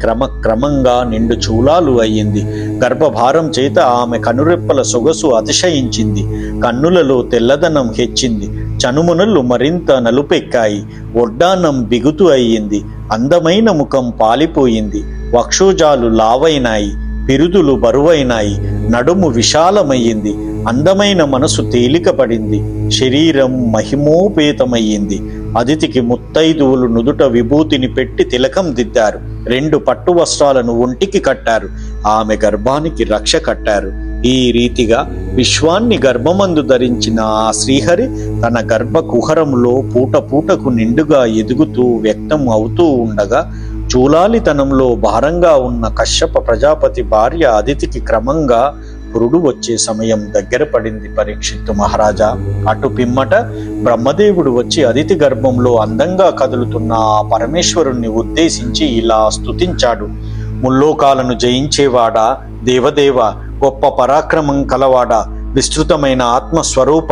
క్రమంగా నిండు చూలాలు అయ్యింది. గర్భభారం చేత ఆమె కనురెప్పల సొగసు అతిశయించింది. కన్నులలో తెల్లదనం హెచ్చింది. చనుమునలు మరింత నలుపెక్కాయి. ఒడ్డానం బిగుతు అయ్యింది. అందమైన ముఖం పాలిపోయింది. వక్షోజాలు లావైనాయి. పిరుదులు బరువైనాయి. నడుము విశాలమయ్యింది. అందమైన మనసు తేలికపడింది. శరీరం మహిమోపేతమయ్యింది. అదితికి ముత్తైదువులు నుదుట విభూతిని పెట్టి తిలకం దిద్దారు. 2 పట్టు వస్త్రాలను ఒంటికి కట్టారు. ఆమె గర్భానికి రక్ష కట్టారు. ఈ రీతిగా విశ్వాన్ని గర్భమందు ధరించిన ఆ శ్రీహరి తన గర్భ కుహరంలో పూట పూటకు నిండుగా ఎదుగుతూ వ్యక్తం అవుతూ ఉండగా చూలాలితనంలో భారంగా ఉన్న కశ్యప ప్రజాపతి భార్య అదితికి క్రమంగా పురుడు వచ్చే సమయం దగ్గర పడింది పరీక్షిత్తు మహారాజా. అటు పిమ్మట బ్రహ్మదేవుడు వచ్చి అదితి గర్భంలో అందంగా కదులుతున్న ఆ పరమేశ్వరుణ్ణి ఉద్దేశించి ఇలా స్తుతించాడు. ముల్లోకాలను జయించేవాడా, దేవదేవ, గొప్ప పరాక్రమం కలవాడా, విస్తృతమైన ఆత్మస్వరూప,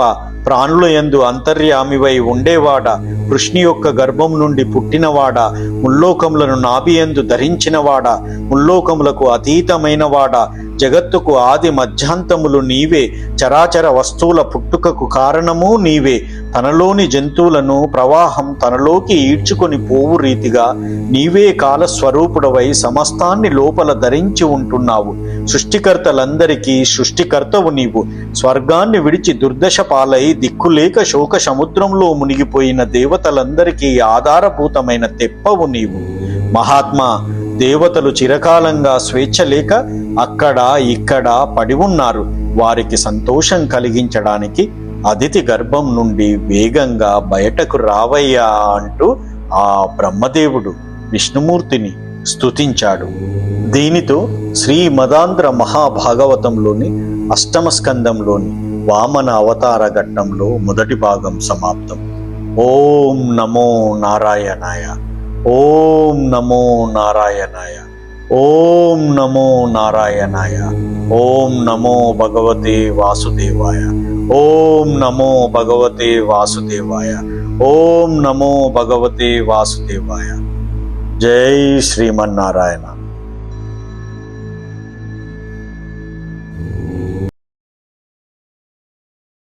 ప్రాణుల యందు అంతర్యామివై ఉండేవాడా, కృష్ణి యొక్క గర్భం నుండి పుట్టినవాడా, ముల్లోకములను నాభియందు ధరించినవాడా, ముల్లోకములకు అతీతమైనవాడా, జగత్తుకు ఆది మధ్యాంతములు నీవే, చరాచర వస్తువుల పుట్టుకకు కారణము నీవే, తనలోని జంతువులను ప్రవాహం తనలోకి ఈడ్చుకొని పోవు రీతిగా నీవే కాలస్వరూపుడవై సమస్తాన్ని లోపల ధరించి ఉంటున్నావు. సృష్టికర్తలందరికీ సృష్టికర్తవు నీవు. స్వర్గాన్ని విడిచి దుర్దశ పాలై దిక్కులేక శోక సముద్రంలో మునిగిపోయిన దేవతలందరికీ ఆధారభూతమైన తెప్పవు నీవు. మహాత్మా, దేవతలు చిరకాలంగా స్వేచ్ఛ లేక అక్కడ ఇక్కడ పడి ఉన్నారు. వారికి సంతోషం కలిగించడానికి అదితి గర్భం నుండి వేగంగా బయటకు రావయ్యా అంటూ ఆ బ్రహ్మదేవుడు విష్ణుమూర్తిని స్తుతించాడు. దీనితో శ్రీమదాంధ్ర మహాభాగవతంలోని అష్టమ స్కందంలోని వామన అవతార ఘట్టంలో మొదటి భాగం సమాప్తం. ఓం నమో నారాయణాయ. ఓం నమో నారాయణాయ. ఓం నమో నారాయణాయ. ఓం నమో భగవతే వాసుదేవాయ. ఓం నమో భగవతే వాసుదేవాయ. ఓం నమో భగవతే వాసుదేవాయ. జై శ్రీమన్నారాయణ.